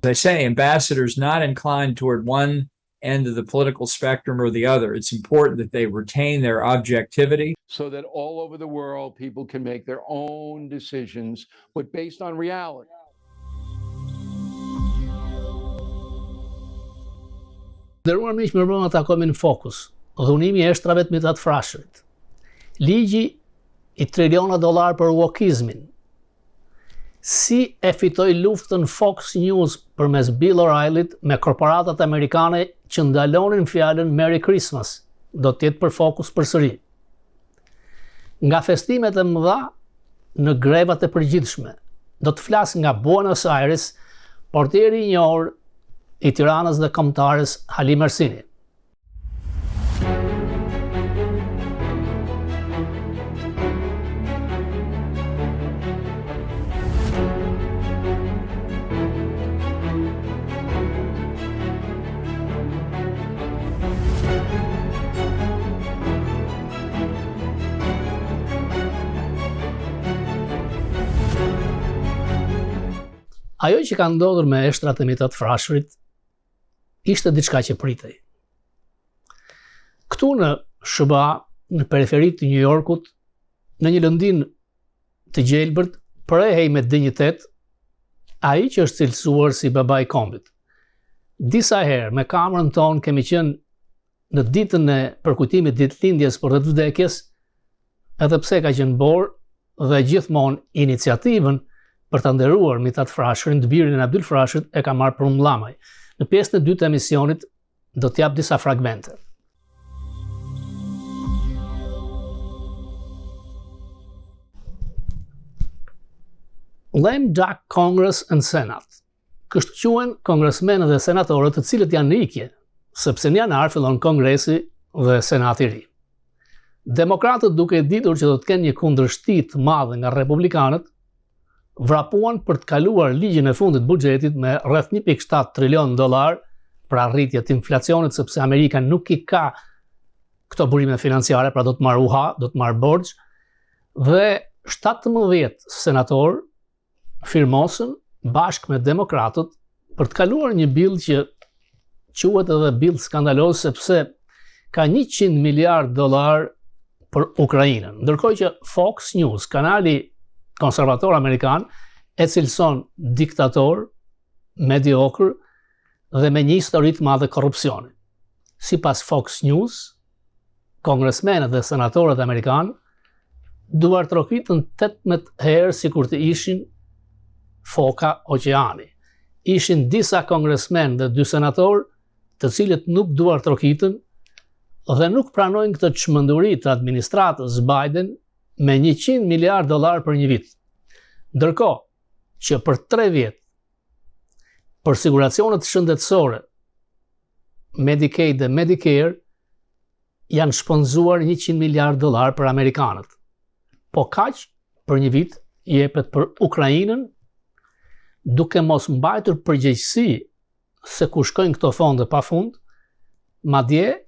They say ambassadors not inclined toward one end of the political spectrum or the other. It's important that they retain their objectivity. So that all over the world, people can make their own decisions, but based on reality. Nderuar miq, mirëmbrëma, takohemi në Fokus. Dhunimi i extrave të mitat frashërit. Ligji i triliona dollar për wokizmin. Si e fitoi luftën Fox News përmes Bill O'Reillyt me korporatat amerikane që ndalonin fjalën Merry Christmas, do të jetë për Fokus përsëri. Nga festimet e mëdha në grevat e përgjithshme, do të flas nga Buenos Aires, portieri i njohur i Tiranës dhe kombëtares Halim Ersini. Ajo që ka ndodhur me eshtrat e mitat frashërit ishte diçka që pritej. Këtu në SBA, në periferitë të New Yorkut, në një lëndin të gjelbërt, prehej me dinjitet ai që është cilësuar si baba i kombit. Disa herë me kamerën tonë kemi qenë në ditën e përkujtimit ditëlindjes për rreth vdekjes, edhe pse ka qenë borë dhe gjithmonë iniciativën për të nderuar mitat frashërin, dëbirin e Abdul Frashërit e ka marrë për Mllamaj. Në pjesën e dytë të emisionit do t'jap disa fragmente. Lame duck Congress and Senate. Kështu quhen kongresmenët dhe senatorët të cilët janë në ikje, sepse në janar fillon Kongresi dhe Senati i ri. Demokratët, duke e ditur që do të kenë një kundërshti të madhe nga republikanët, vrapuan për të kaluar ligjin e fundit buxhetit me rreth 1.7 trilion dollar për arritje të inflacionit, sepse Amerika nuk i ka këto burime financiare, pra do të marrë UHA, do të marrë borxh, dhe 17 senator firmosën bashkë me demokratët për të kaluar një bill që quhet edhe bill skandaloz, sepse ka 100 miliard dollar për Ukrainën. Ndërkohë që Fox News, kanali konservator amerikan, e cilëson diktator, mediokër dhe me një histori të madhe korrupsioni. Sipas Fox News, kongresmenët dhe senatorët amerikanë duartrokitën 18 herë sikur të ishin foka oqeani. Ishin disa kongresmen dhe 2 senatorë të cilët nuk duartrokitën dhe nuk pranojnë këtë çmenduri të administratës Biden me 100 miliard dollar për një vit. Ndërkohë që për 3 vjet për siguracionet shëndetësore, Medicaid dhe Medicare janë shpenzuar 100 miliard dollar për amerikanët. Po kaq për një vit jepet për Ukrainën, duke mos mbajtur përgjegjësi se ku shkojnë këto fonde pafund, madje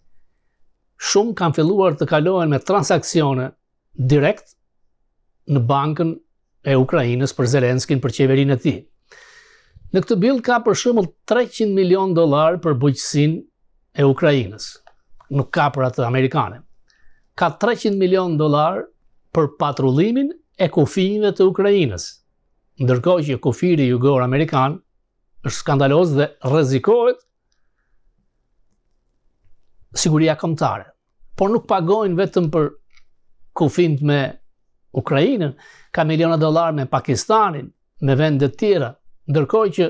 shumë kanë filluar të kalohen me transaksione direkt në bankën e Ukrainës për Zelenskin, për qeverinë e tij. Në këtë bill ka për shembull 300 milion dollar për bujqësinë e Ukrainës. Nuk ka për atë amerikane. Ka 300 milion dollar për patrullimin e kufinjve të Ukrainës. Ndërkohë që kufiri jugor amerikan është skandaloz dhe rrezikohet siguria kombëtare. Por nuk pagojnë vetëm për kufint me Ukrainën, ka miliona dollar me Pakistanin, me vende tjera, ndërkohë që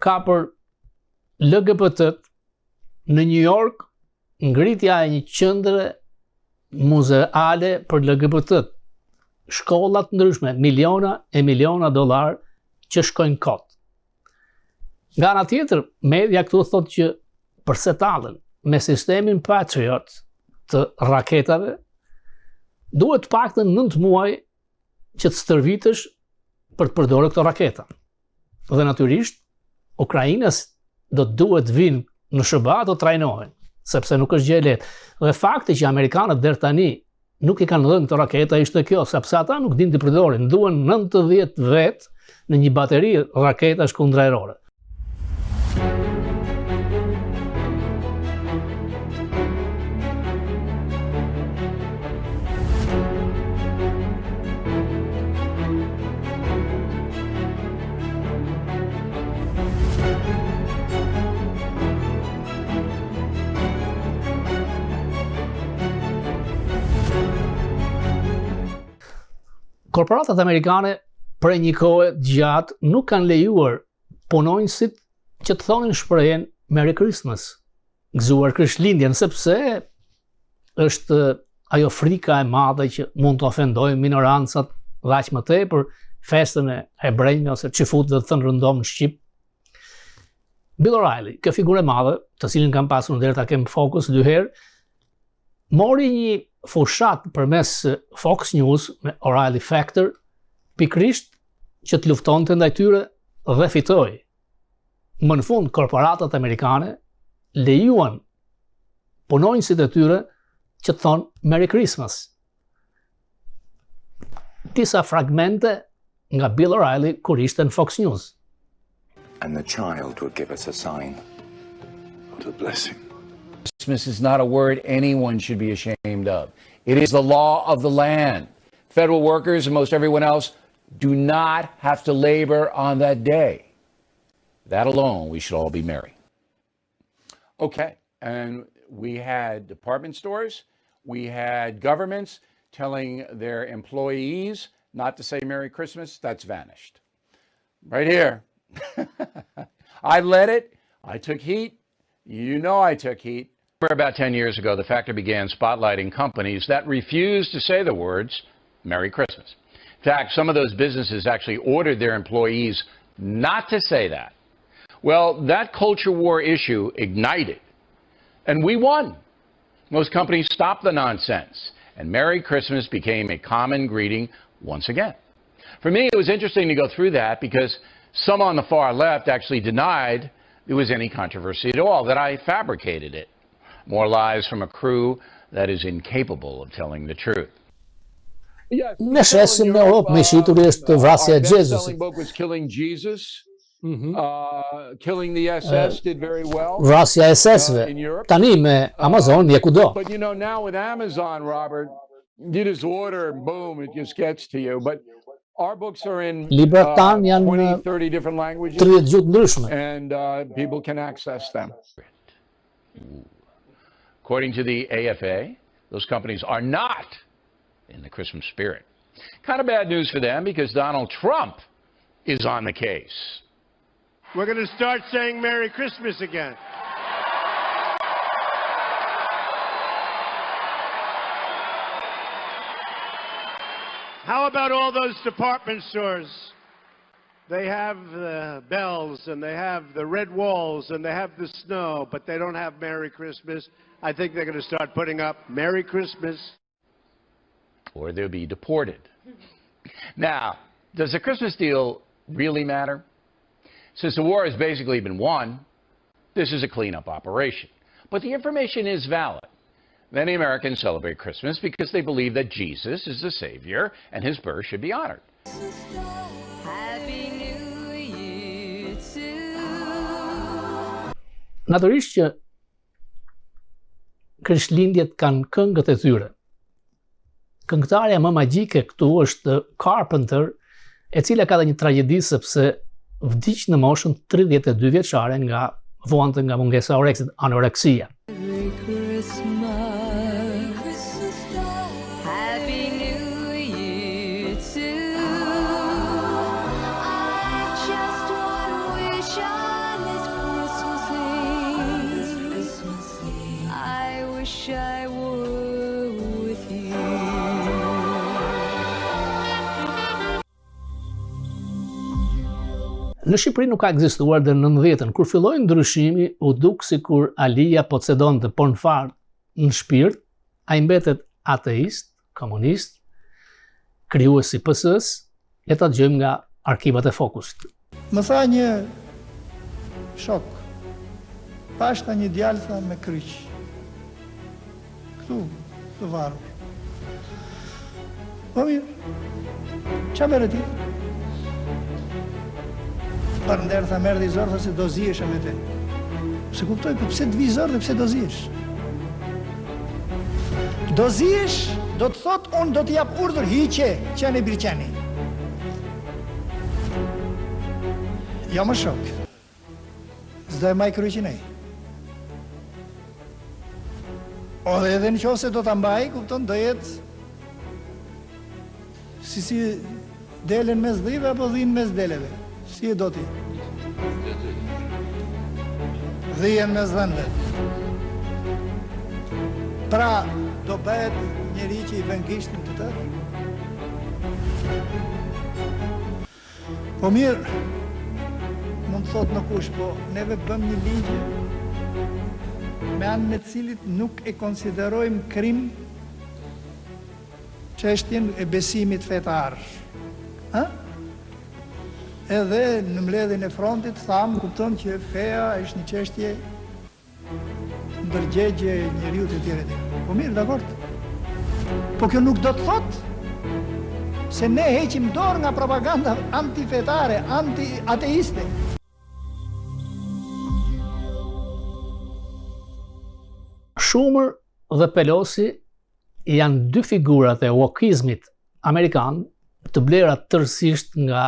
ka për LGBT-t në New York ngritja e një qendre muzeale për LGBT-t, shkollat ndryshme, miliona e miliona dollar që shkojnë kot. Nga ana tjetër, media këtu thotë që përsetallën me sistemin Patriot të raketave, duhet paktën 9 muaj që të stërvitesh për të përdorur këto raketa. Dhe natyrisht, Ukrainës do të duhet vinë në SBA të trajnohen, sepse nuk është gjë e lehtë. Dhe fakti që amerikanët deri tani nuk i kanë dhënë këto raketa ishte kjo, sepse ata nuk dinë të përdorin, duhen 90 vet në një bateri raketash kundërajrore. Korporatat amerikane prej një kohe gjatë nuk kanë lejuar punonjësit që të thonin shprehjen Merry Christmas, gëzuar Krishtlindjen, sepse është ajo frika e madhe që mund të ofendojë minorancat dhe aq më tepër festën e hebrejve ose çifutëve të thënë rëndom në shqip. Bill O'Reilly, kjo figurë e madhe, të cilin kam pasur ndër ta kem Fokus 2 herë, mori një fushat përmes Fox News me O'Reilly Factor, pikrisht që të luftonte ndaj tyre dhe fitoi. Më në fund, korporatat amerikane lejuan punonjësit e tyre që të thonë Merry Christmas. Disa fragmente nga Bill O'Reilly kur ishte në Fox News. And the child will give us a sign. What a blessing. Christmas is not a word anyone should be ashamed of. It is the law of the land. Federal workers and most everyone else do not have to labor on that day. That alone, we should all be merry. Okay, and we had department stores, we had governments telling their employees not to say Merry Christmas. That's vanished. Right here. I led it. I took heat. You know I took heat. About 10 years ago, the Factor began spotlighting companies that refused to say the words Merry Christmas. In fact, some of those businesses actually ordered their employees not to say that. Well, that culture war issue ignited, and we won. Most companies stopped the nonsense, and Merry Christmas became a common greeting once again. For me, it was interesting to go through that because some on the far left actually denied there was any controversy at all, that I fabricated it. More lies from a crew that is incapable of telling the truth. Ne shesim në Europë me shituri është vrasja e Jezusit. Book was Killing Jesus. Killing the SS did very well. Vrasja e SS-ve. Tani me Amazon je kudo. But you know, now with Amazon, Robert, you just order and boom, it just gets to you. But our books are in Librat tan janë 20, 30 different languages. 30 gjuhë ndryshme. And people can access them. According to the AFA, those companies are not in the Christmas spirit. Kind of bad news for them because Donald Trump is on the case. We're going to start saying Merry Christmas again. How about all those department stores? They have the bells and they have the red walls and they have the snow, but they don't have Merry Christmas. I think they're going to start putting up Merry Christmas. Or they'll be deported. Now, does the Christmas deal really matter? Since the war has basically been won, this is a cleanup operation. But the information is valid. Many Americans celebrate Christmas because they believe that Jesus is the Savior and his birth should be honored. Happy New Year to Natyrisht që Krishtlindjet kanë këngët e tyre. Këngëtarja më magjike këtu është Carpenter, e cila ka dhe një tragjedi sepse vdiq në moshën 32 vjeçare nga vonte nga mungesa anoreksia. Merry Christmas. Happy New Year to I've just one wish on this Christmas Eve. I wish I were with you. Në Shqipëri nuk ka ekzistuar deri në 90-ën, kur filloi ndryshimi, u duk sikur Alia possedonte, por në fakt, në shpirt, ai mbetet ateist, komunist, krijuesi i PS-s, le ta dëgjojmë nga arkivat e Fokusit. Më tha një shok, pashta një djalë tha me kryq, këtu, të varur. Po mirë, qa mere ti? Për ndërë tha merë dhe i zorë, tha se do ziesh me te. Se kuptoj, për pse të vi zorë dhe pse do ziesh? Do ziesh, do të thot, unë do të jap urdhër hiqe, qeni birqeni. Ja më shok. S'do e maj kryqin e. O dhe edhe në qoftë se do ta mbaj, kupton, do jetë Si delen mes dhive apo dhinë mes deleve? Si e do ti? Dhijen mes dhenve. Pra, do bëhet njeri që i vën gishtin të tërë? Po mirë, mund të thot në kush, po neve bëm një ligje me anën e cilit nuk e konsiderojmë krim çështjen e besimit fetar. Ha? Edhe në mbledhjen e frontit tham, kupton që feja është një çështje ndërgjegje e njeriu të tjerë. Po mirë, dakord. Po kjo nuk do të thotë se ne heqim dorë nga propaganda antifetare, anti-ateiste. Schumer dhe Pelosi janë dy figurat e wokizmit amerikan të blera tërësisht nga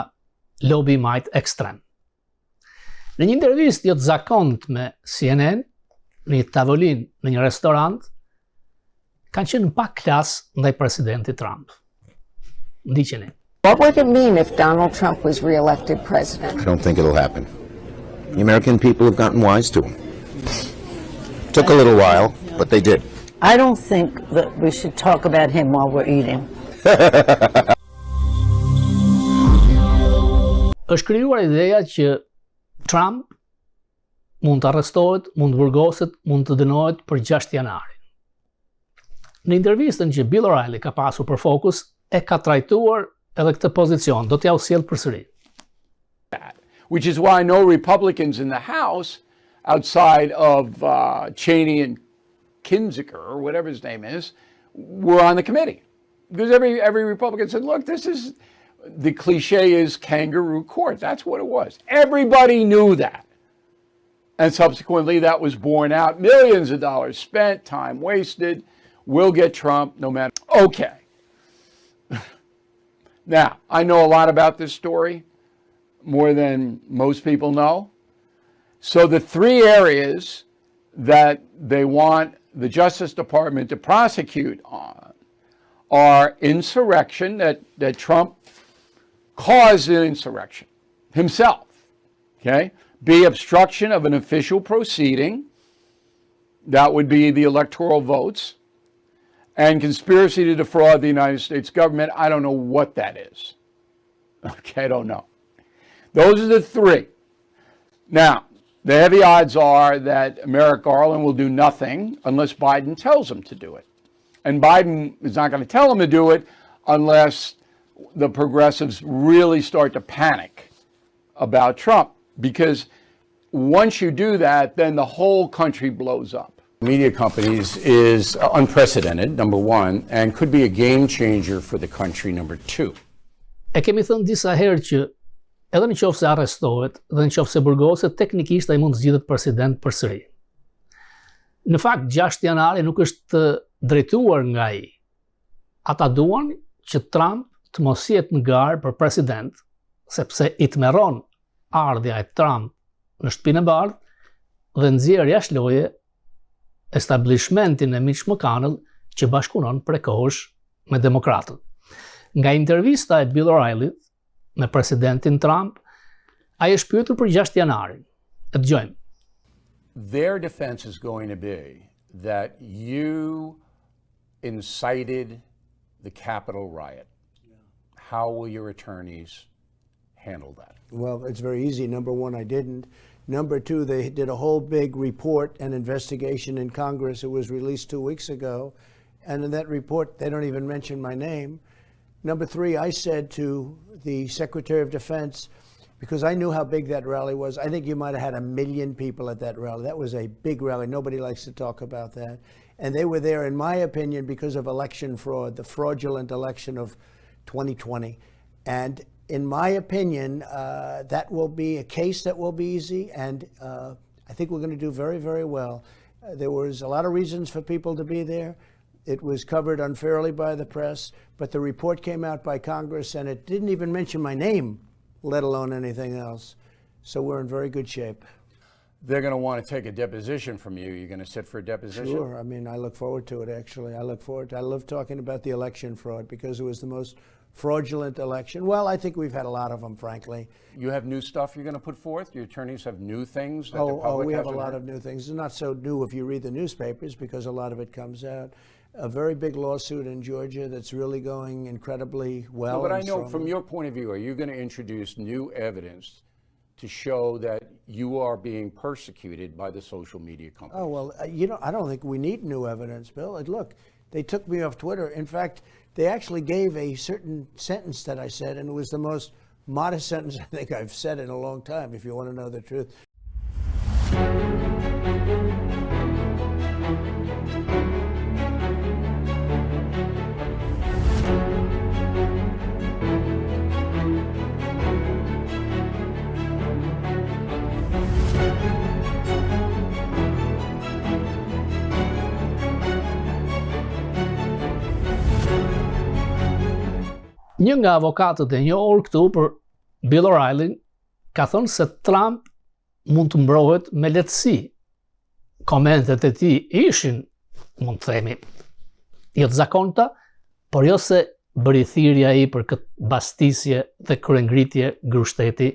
lobi i majt ekstrem. Në një intervistë jo të zakontë me CNN, në një tavolinë në një restorant, kanë qenë pak klas ndaj presidentit Trump. Ndiqeni. What would it mean if Donald Trump was re-elected president? I don't think it'll happen. The American people have gotten wise to him. Took a little while, but they did. I don't think that we should talk about him while we're eating. Është krijuar ideja që Trump mund të arrestohet, mund të burgoset, mund të dënohet për 6 janarin. Në intervistën që Bill O'Reilly ka pasur për Fokus, e ka trajtuar edhe këtë pozicion, do t'ja u sjell përsëri. Which is why no Republicans in the House, outside of Cheney and Kinzinger, or whatever his name is, were on the committee. Because every Republican said, look, this is, the cliche is kangaroo court. That's what it was. Everybody knew that. And subsequently, that was borne out. Millions of dollars spent, time wasted. We'll get Trump no matter. Okay. Now, I know a lot about this story, more than most people know. So the 3 areas that they want the Justice Department to prosecute on are insurrection, that Trump caused an insurrection himself, okay? B, obstruction of an official proceeding, that would be the electoral votes, and conspiracy to defraud the United States government. I don't know what that is. Okay, I don't know. Those are the 3. Now, the heavy odds are that Merrick Garland will do nothing unless Biden tells him to do it. And Biden is not going to tell him to do it unless the progressives really start to panic about Trump. Because once you do that, then the whole country blows up. Media companies is unprecedented, number 1, and could be a game changer for the country, number 2. E kemi thënë disa herë që edhe në qoftë se arrestohet dhe në qoftë se burgoset, teknikisht ai mund të zgjidhet president përsëri. Në fakt, 6 janari nuk është drejtuar nga ai. Ata duan që Trump të mos jetë në garë për president, sepse i tmerron ardhja e Trump në Shtëpinë e Bardhë dhe nxjerr jashtë loje establishmentin e Mitch McConnell që bashkëpunon prekohesh me demokratët. Nga intervista e Bill O'Reilly me presidentin Trump, ai është pyetur për 6 janarin. E dëgjojmë. Their defense is going to be that you incited the Capitol riot. How will your attorneys handle that? Well, it's very easy. Number 1, I didn't. Number 2, they did a whole big report and investigation in Congress. It was released 2 weeks ago. And in that report, they don't even mention my name. Number 3, I said to the Secretary of Defense, because I knew how big that rally was, I think you might have had 1 million people at that rally. That was a big rally. Nobody likes to talk about that. And they were there, in my opinion, because of election fraud, the fraudulent election of 2020. And in my opinion, that will be a case that will be easy, and I think we're going to do very, very well. There was a lot of reasons for people to be there. It was covered unfairly by the press, but the report came out by Congress, and it didn't even mention my name, let alone anything else. So we're in very good shape. They're going to want to take a deposition from you. You're going to sit for a deposition? Sure. I mean, I look forward to it, actually. I love talking about the election fraud because it was the most fraudulent election. Well, I think we've had a lot of them, frankly. You have new stuff you're going to put forth? Your attorneys have new things that the Oh, public we have a hasn't lot heard? of new things. It's not so new if you read the newspapers because a lot of it comes out. A very big lawsuit in Georgia that's really going incredibly well. No, but I and know strongly. from your point of view, are you going to introduce new evidence to show that you are being persecuted by the social media companies? Oh, well, you know, I don't think we need new evidence, Bill. And look, they took me off Twitter. In fact, they actually gave a certain sentence that I said, and it was the most modest sentence I think I've said in a long time, if you want to know the truth. Një nga avokatët e njohur këtu për Bill O'Reilly ka thënë se Trump mund të mbrohet me lehtësi. Komentet e tij ishin, mund të themi, jo të zakonta, por jo se bëri thirrja ai për këtë bastisje dhe kryengritje grushteti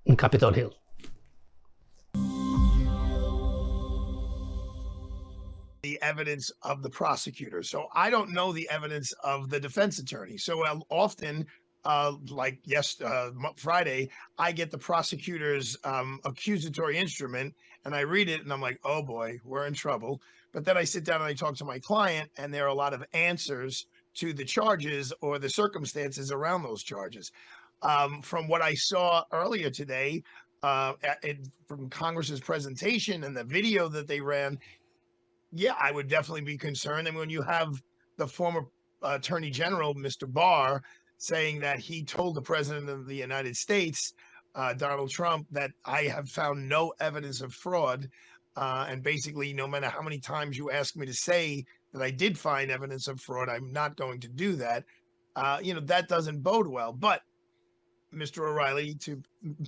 në Capitol Hill. The evidence of the prosecutor. So I don't know the evidence of the defense attorney. So often, like Friday, I get the prosecutor's accusatory instrument and I read it and I'm like, oh boy, we're in trouble. But then I sit down and I talk to my client and there are a lot of answers to the charges or the circumstances around those charges. From what I saw earlier today, from Congress's presentation and the video that they ran, yeah, I would definitely be concerned. And when you have the former Attorney General, Mr. Barr, saying that he told the President of the United States, Donald Trump, that I have found no evidence of fraud. And basically, no matter how many times you ask me to say that I did find evidence of fraud, I'm not going to do that. That doesn't bode well. But Mr. O'Reilly, to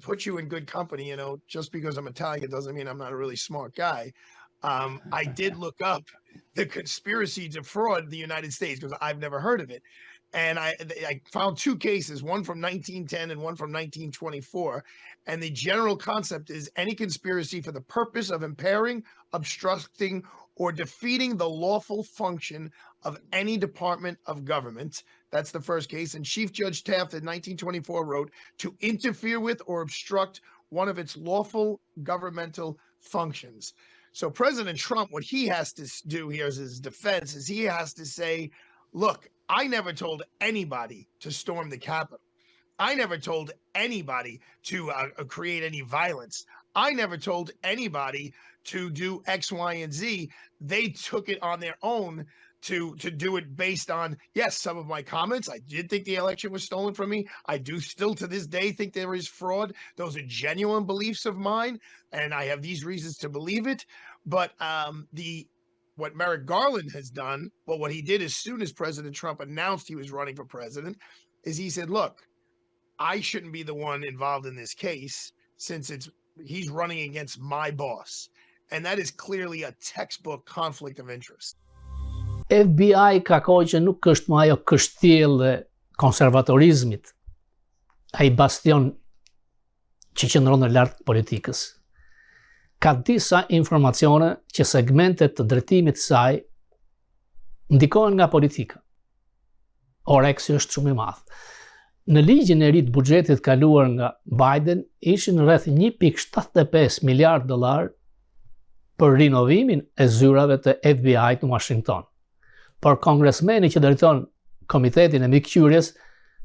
put you in good company, just because I'm Italian doesn't mean I'm not a really smart guy. I did look up the conspiracy to defraud the United States because I've never heard of it. And I found two cases, one from 1910 and one from 1924. And the general concept is any conspiracy for the purpose of impairing, obstructing, or defeating the lawful function of any department of government. That's the first case. And Chief Judge Taft in 1924 wrote, to interfere with or obstruct one of its lawful governmental functions. So President Trump, what he has to do here as his defense is he has to say, look, I never told anybody to storm the Capitol. I never told anybody to create any violence. I never told anybody to do X, Y, and Z. They took it on their own to do it based on, yes, some of my comments. I did think the election was stolen from me. I do still to this day think there is fraud. Those are genuine beliefs of mine, and I have these reasons to believe it. But what Merrick Garland has done, well, what he did as soon as President Trump announced he was running for president, is he said, look, I shouldn't be the one involved in this case since he's running against my boss. And that is clearly a textbook conflict of interest. FBI ka kohë që nuk është më ajo kështjellë e konservatorizmit, ai bastion që qëndron në lart politikës. Ka disa informacione që segmentet të drejtimit të saj ndikohen nga politika. Oreksi është shumë i madh. Në ligjin e ri të buxhetit kaluar nga Biden ishin rreth 1.75 miliard dollar për rinovimin e zyrave të FBI-t në Washington. Por kongresmeni që drejton komitetin e mbikëqyrjes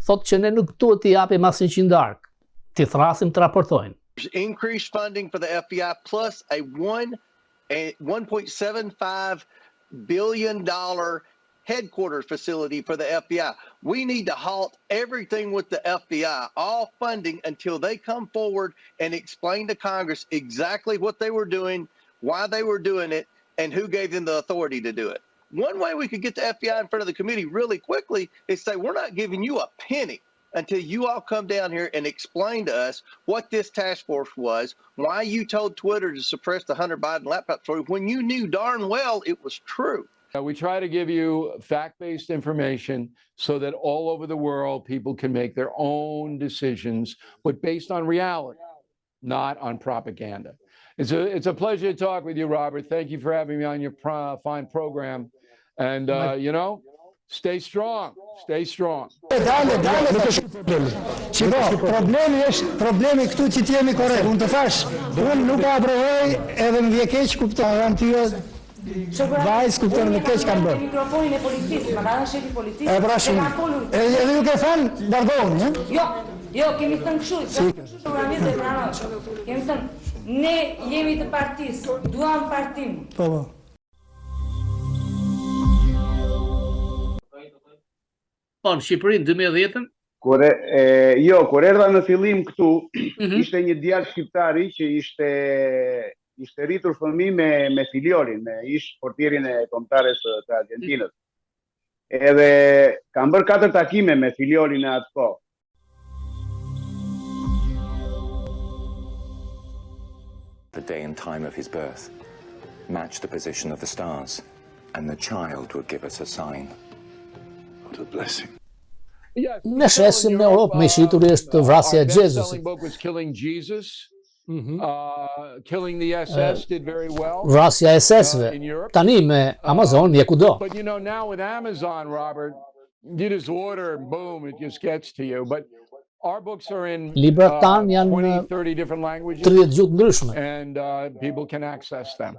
thotë që ne nuk duhet t'i japim asnjë qindark, t'i thrasim të raportojnë. Increased funding for the FBI plus a $1.75 billion headquarters facility for the FBI. We need to halt everything with the FBI, all funding, until they come forward and explain to Congress exactly what they were doing, why they were doing it, and who gave them the authority to do it. One way we could get the FBI in front of the committee really quickly is say, we're not giving you a penny until you all come down here and explain to us what this task force was, why you told Twitter to suppress the Hunter Biden laptop story when you knew darn well it was true. We try to give you fact-based information so that all over the world people can make their own decisions, but based on reality, not on propaganda. It's a pleasure to talk with you, Robert. Thank you for having me on your fine program. And, stay strong. Stay strong. Problemi këtu që t'jemi korrekt. Unë të thash, unë nuk e aprovoj edhe më vje keq kupton, janë ty vajzë kupton më keq kanë bërë. Mikrofonin e policisë, ma ka shefi policisë. E pra shumë. Edhe ju ke thënë largohuni, Jo, kemi thënë kështu. Kemi thënë, ne jemi të partisë, duam partim. Po. Po, në Shqipërinë 2010-ën? Kur erdha në fillim këtu, ishte një djalë shqiptari që ishte rritur fëmijë me Filiolin, me ish portierin e kombëtares të Argentinës. Edhe kam bërë 4 takime me Filiolin e atë kohë. The day and time of his birth matched the position of the stars, and the child would give us a sign. What a blessing. Ne shesim në Europë me shituri është vrasja e Jezusit. Killing the SS did very well. Vrasja e SS-ve. Tani me Amazon je kudo. But now with Amazon, Robert, you just order, boom, it just gets to you. But our books are in 20-30 different languages. 30 gjuhë ndryshme. And people can access them.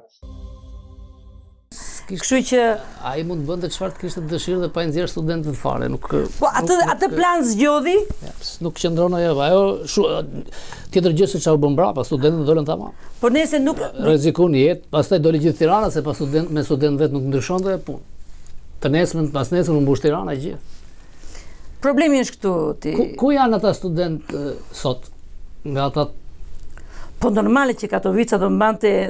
Kështu që ai mund të bënte çfarë të kishte dëshirë dhe pa i nxjerr studentët fare, nuk. Po atë plan zgjodhi? Nuk qëndron ajo tjetër gjë se çfarë bën brapa, studentët dolën tamam. Por nëse nuk rrezikon jetë, pastaj doli gjithë Tirana se me student vet nuk ndryshonte punë. Të nesërmen, pas nesër u mbush Tirana gjithë. Problemi është këtu ti. Ku janë ata studentë sot? Nga ata. Po normale që Katovica do mbante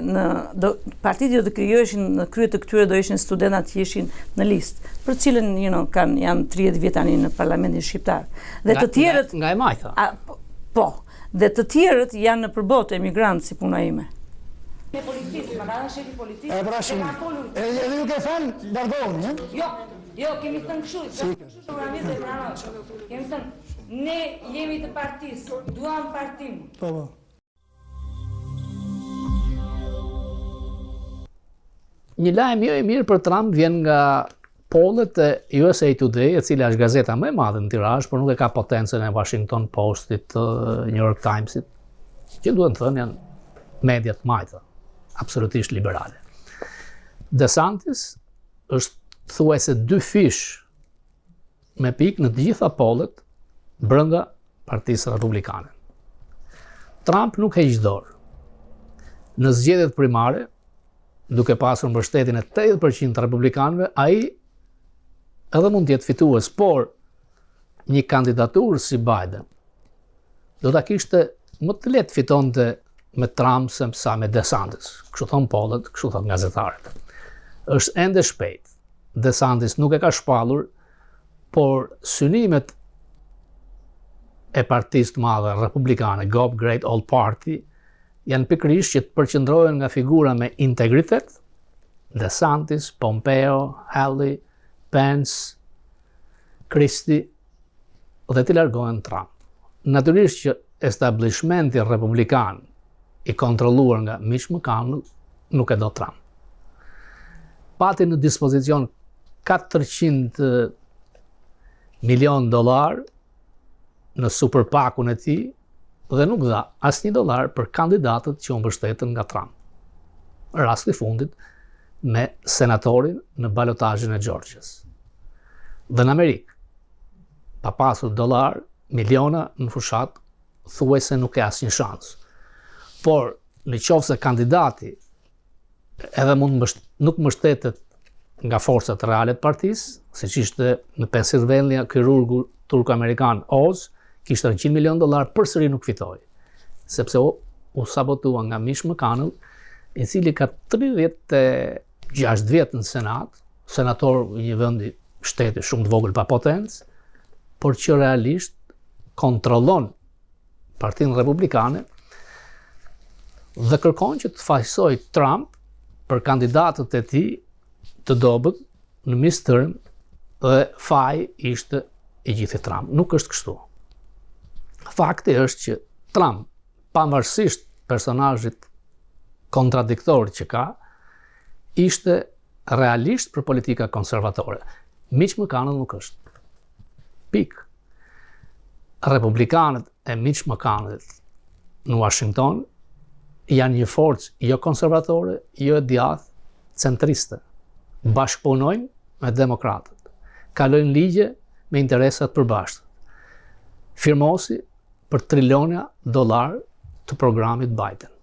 partitë do të krijoheshin në krye të këtyre do ishin studentat që ishin në listë, për cilën janë 30 vjet tani në parlamentin shqiptar. Dhe të tjerët nga e majtha. Po, dhe të tjerët janë në përbot emigrantë si puna ime. Me policisë, ma ka shefi policisë. E pra shumë. Edhe ju ke thënë largohuni, Jo, kemi thënë kështu. Kemi thënë, ne jemi të partisë, duam partim. Po. Një lajm jo i mirë për Trump vjen nga pollet e USA Today, e cila është gazeta më e madhe në tirazh, por nuk e ka potencën e Washington Postit, New York Timesit, që duhet të thënë janë media të majta, absolutisht liberale. DeSantis është thuajse 2 fish me pikë në të gjitha pollet brenda Partisë Republikane. Trump nuk heq dorë. Në zgjedhjet primare, duke pasur mbështetjen e 80% të republikanëve, ai edhe mund të jetë fitues, por një kandidaturë si Biden do ta kishte më të lehtë fitonte me Trump se sa me DeSantis. Kështu thon pollet, kështu thon gazetarët. Është ende shpejt. DeSantis nuk e ka shpallur, por synimet e partisë të madhe republikane, Go Great Old Party, janë pikërisht që të përqendrohen nga figura me integritet, DeSantis, Pompeo, Haley, Pence, Christie, dhe të largohen Trump. Natyrisht që establishmenti republikan i kontrolluar nga Mitch McConnell nuk e do Trump. Pati në dispozicion $400 milion në super PAC-un e tij, dhe nuk dha asnjë dollar për kandidatët që u mbështetën nga Trump. Rasti i fundit me senatorin në balotazhin e Georgias. Dhe në Amerikë, pa pasur dollar, miliona në fushat, thuajse nuk ka asnjë shans. Por në qoftë se kandidati edhe nuk mbështetet nga forcat reale të partisë, siç ishte në Pennsylvania kirurgu turko-amerikan Oz, kishte $100 milion, përsëri nuk fitoi, sepse u sabotua nga Mitch McConnell, i cili ka 36 vjet në Senat, senator i një vendi shteti shumë të vogël pa potencë, por që realisht kontrollon Partinë Republikane dhe kërkon që të faqësoj Trump për kandidatët e tij të dobët në midterm dhe faji ishte i gjithë Trump. Nuk është kështu. Fakti është që Trump, pavarësisht personazhit kontradiktor që ka, ishte realisht për politika konservatore. Mitch McConnell nuk është. Pikë. Republikanët e Mitch McConnell në Washington janë një forcë jo konservatore, jo e djathtë, centriste. Bashkëpunojnë me demokratët. Kalojnë ligje me interesat përbashkët. Firmosi për $1 trillion të programit Biden.